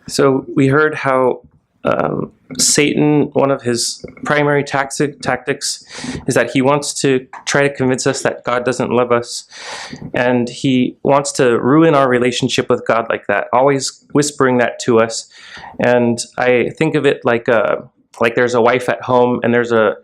So we heard how Satan, one of his primary tactics is that he wants to try to convince us that God doesn't love us. And he wants to ruin our relationship with God like that, always whispering that to us. And I think of it like there's a wife at home and there's a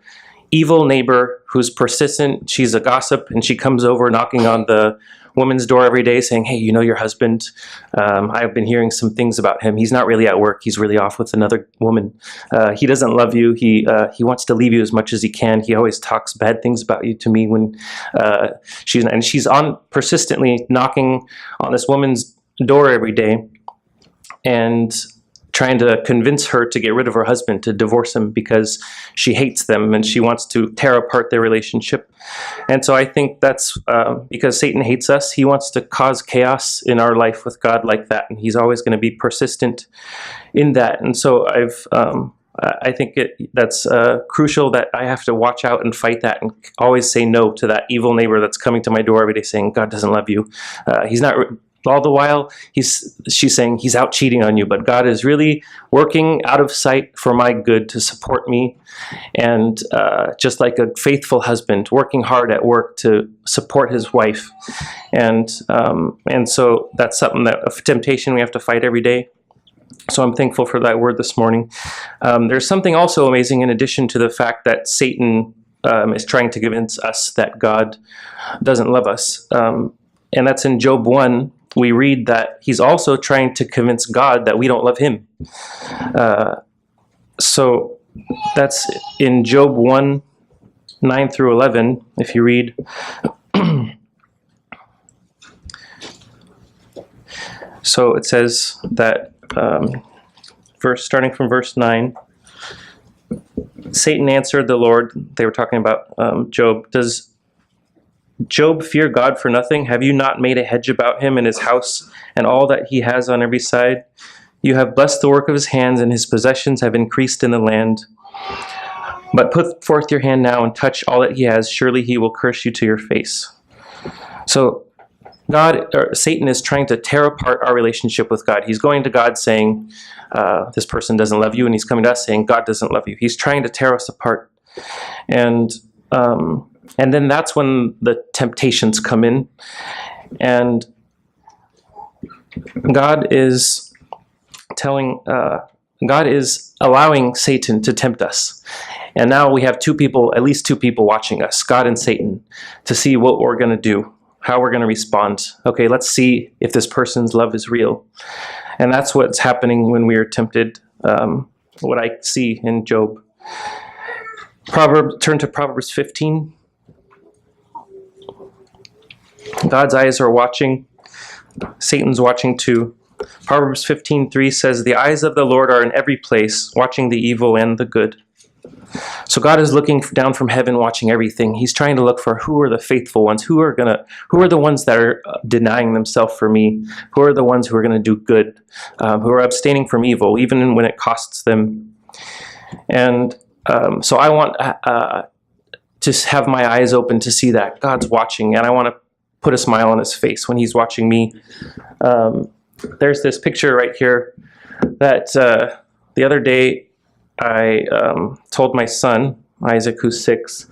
evil neighbor who's persistent. She's a gossip, and she comes over knocking on the woman's door every day saying, hey, you know your husband, I've been hearing some things about him. He's not really at work. He's really off with another woman. He doesn't love you. He wants to leave you as much as he can. He always talks bad things about you to me when she's on persistently knocking on this woman's door every day and trying to convince her to get rid of her husband, to divorce him because she hates them and she wants to tear apart their relationship. And so I think that's because Satan hates us. He wants to cause chaos in our life with God like that, and he's always going to be persistent in that. And so I think that's crucial that I have to watch out and fight that and always say no to that evil neighbor that's coming to my door every day saying, God doesn't love you. He's not... All the while, she's saying he's out cheating on you, but God is really working out of sight for my good to support me, and just like a faithful husband, working hard at work to support his wife, and so that's something that a temptation we have to fight every day. So I'm thankful for that word this morning. There's something also amazing in addition to the fact that Satan is trying to convince us that God doesn't love us, and that's in Job 1. We read that he's also trying to convince God that we don't love him. So that's in Job 1, 9 through 11, if you read. So it says that, starting from verse 9, Satan answered the Lord. They were talking about Job. Does Job fear God for nothing? Have you not made a hedge about him and his house and all that he has on every side? You have blessed the work of his hands, and his possessions have increased in the land. But put forth your hand now and touch all that he has. Surely he will curse you to your face. So Satan is trying to tear apart our relationship with God. He's going to God saying, this person doesn't love you, and he's coming to us saying, God doesn't love you. He's trying to tear us apart. And then that's when the temptations come in. And God is allowing Satan to tempt us. And now we have at least two people watching us, God and Satan, to see what we're going to do, how we're going to respond. Okay, let's see if this person's love is real. And that's what's happening when we are tempted, what I see in Job. Turn to Proverbs 15. God's eyes are watching. Satan's watching too. Proverbs 15:3 says, the eyes of the Lord are in every place, watching the evil and the good. So God is looking down from heaven, watching everything. He's trying to look for who are the faithful ones, who are the ones that are denying themselves for me, who are the ones who are going to do good, who are abstaining from evil, even when it costs them. And so I want to have my eyes open to see that God's watching, and I want to put a smile on his face when he's watching me. There's this picture right here that the other day I told my son, Isaac, who's 6.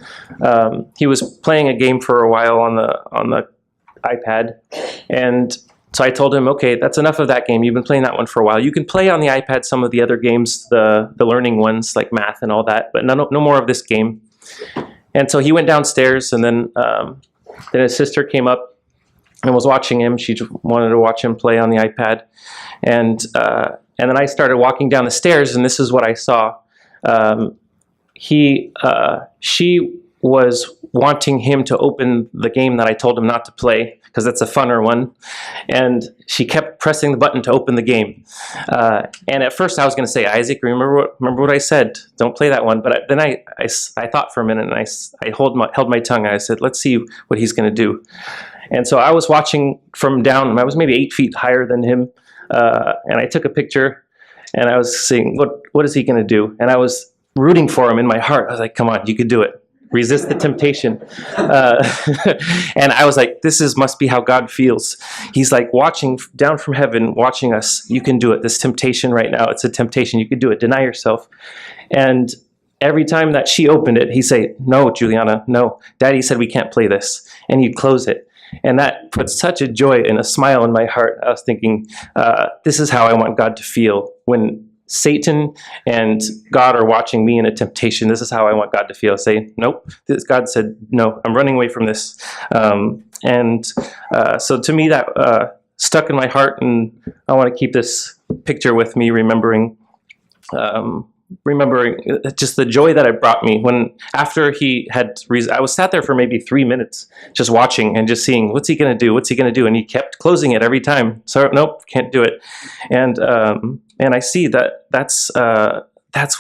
He was playing a game for a while on the iPad, and so I told him, okay, that's enough of that game. You've been playing that one for a while. You can play on the iPad some of the other games, the learning ones like math and all that, but no more of this game. And so he went downstairs, and then his sister came up and was watching him. She just wanted to watch him play on the iPad. And then I started walking down the stairs, and this is what I saw. She was wanting him to open the game that I told him not to play, because it's a funner one. And she kept pressing the button to open the game. And at first I was going to say, Isaac, remember what I said? Don't play that one. But then I thought for a minute, and I held my tongue. And I said, let's see what he's going to do. And so I was watching from down. I was maybe 8 feet higher than him. And I took a picture, and I was saying, what is he going to do? And I was rooting for him in my heart. I was like, come on, you could do it. resist the temptation. And I was like, must be how God feels. He's like watching down from heaven, watching us. You can do it. This temptation right now, it's a temptation. You can do it. Deny yourself. And every time that she opened it, he'd say, no, Juliana, no. Daddy said we can't play this. And he'd close it. And that put such a joy and a smile in my heart. I was thinking, this is how I want God to feel when Satan and God are watching me in a temptation. This is how I want God to feel. Say, nope. God said, no, I'm running away from this. So to me, that stuck in my heart, and I want to keep this picture with me, remembering just the joy that it brought me when after he had I was sat there for maybe 3 minutes just watching and just seeing what's he going to do, and he kept closing it every time. So nope, can't do it. And I see that's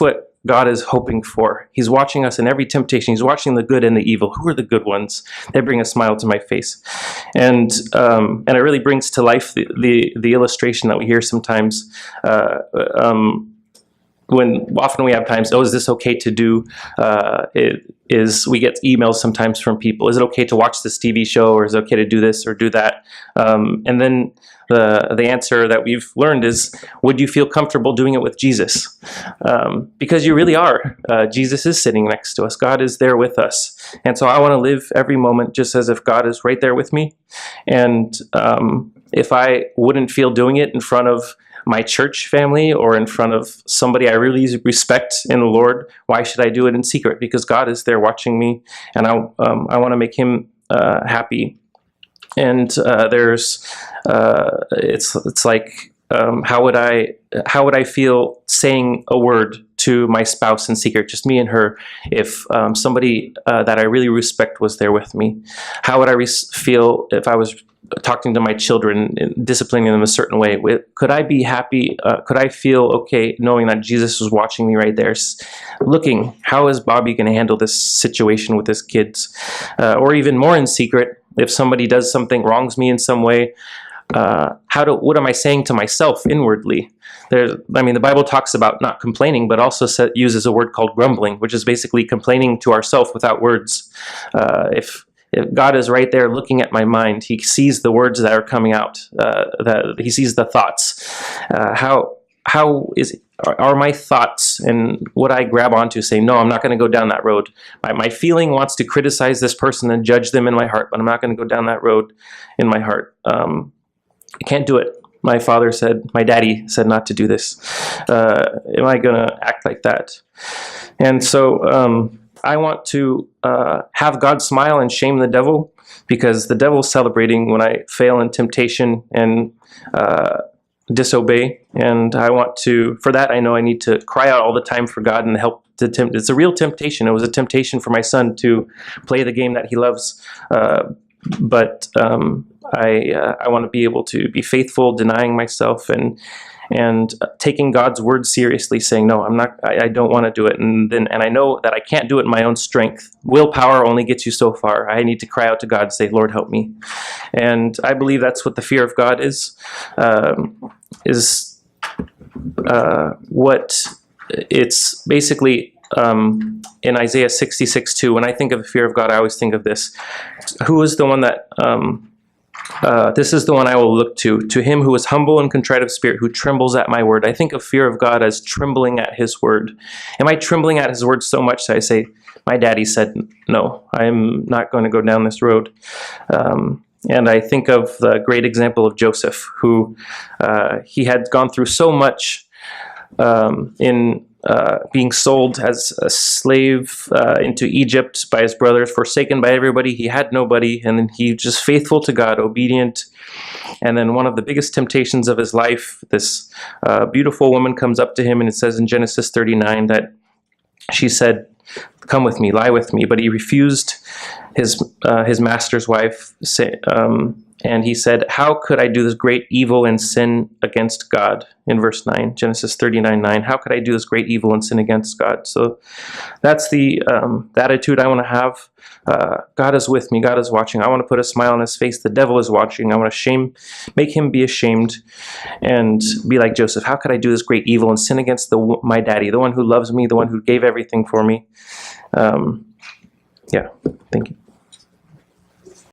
what God is hoping for. He's watching us in every temptation. He's watching the good and the evil. Who are the good ones? They bring a smile to my face. And it really brings to life the illustration that we hear sometimes when often we have times, is this okay to do? We get emails sometimes from people. Is it okay to watch this TV show, or is it okay to do this or do that? And then the answer that we've learned is, would you feel comfortable doing it with Jesus? Because you really are. Jesus is sitting next to us. God is there with us. And so I want to live every moment just as if God is right there with me. And if I wouldn't feel doing it in front of my church family or in front of somebody I really respect in the Lord, why should I do it in secret? Because God is there watching me, and I want to make him happy. And it's like, how would I feel saying a word to my spouse in secret, just me and her, if somebody that I really respect was there with me? How would I feel if I was talking to my children and disciplining them a certain way? Could I be happy? Could I feel okay knowing that Jesus was watching me right there, looking, how is Bobby going to handle this situation with his kids? Or even more in secret, if somebody does something, wrongs me in some way, what am I saying to myself inwardly? The Bible talks about not complaining, but also uses a word called grumbling, which is basically complaining to ourselves without words. If God is right there looking at my mind, he sees the words that are coming out, that he sees the thoughts. Are my thoughts and what I grab onto say, no, I'm not going to go down that road. My feeling wants to criticize this person and judge them in my heart, but I'm not going to go down that road in my heart. I can't do it. My daddy said not to do this. Am I going to act like that? And so I want to have God smile and shame the devil, because the devil's celebrating when I fail in temptation and disobey. And for that, I know I need to cry out all the time for God and help to tempt. It's a real temptation. It was a temptation for my son to play the game that he loves. But I want to be able to be faithful, denying myself and taking God's word seriously, saying, no, I don't want to do it. And I know that I can't do it in my own strength. Willpower only gets you so far. I need to cry out to God and say, Lord, help me. And I believe that's what the fear of God is what it's basically. In Isaiah 66:2, when I think of the fear of God, I always think of this. Who is the one that, this is the one I will look to him who is humble and contrite of spirit, who trembles at my word. I think of fear of God as trembling at his word. Am I trembling at his word so much that I say, my daddy said, no, I'm not going to go down this road. And I think of the great example of Joseph, who he had gone through so much in being sold as a slave into Egypt by his brothers, forsaken by everybody. He had nobody, and then he just faithful to God, obedient. And then one of the biggest temptations of his life, this beautiful woman comes up to him, and it says in Genesis 39 that she said, come with me, lie with me. But he refused his master's wife, and he said, how could I do this great evil and sin against God? In verse 9, Genesis 39:9, how could I do this great evil and sin against God? So that's the attitude I want to have. God is with me. God is watching. I want to put a smile on his face. The devil is watching. I want to make him be ashamed and be like Joseph. How could I do this great evil and sin against my daddy, the one who loves me, the one who gave everything for me? Yeah, thank you.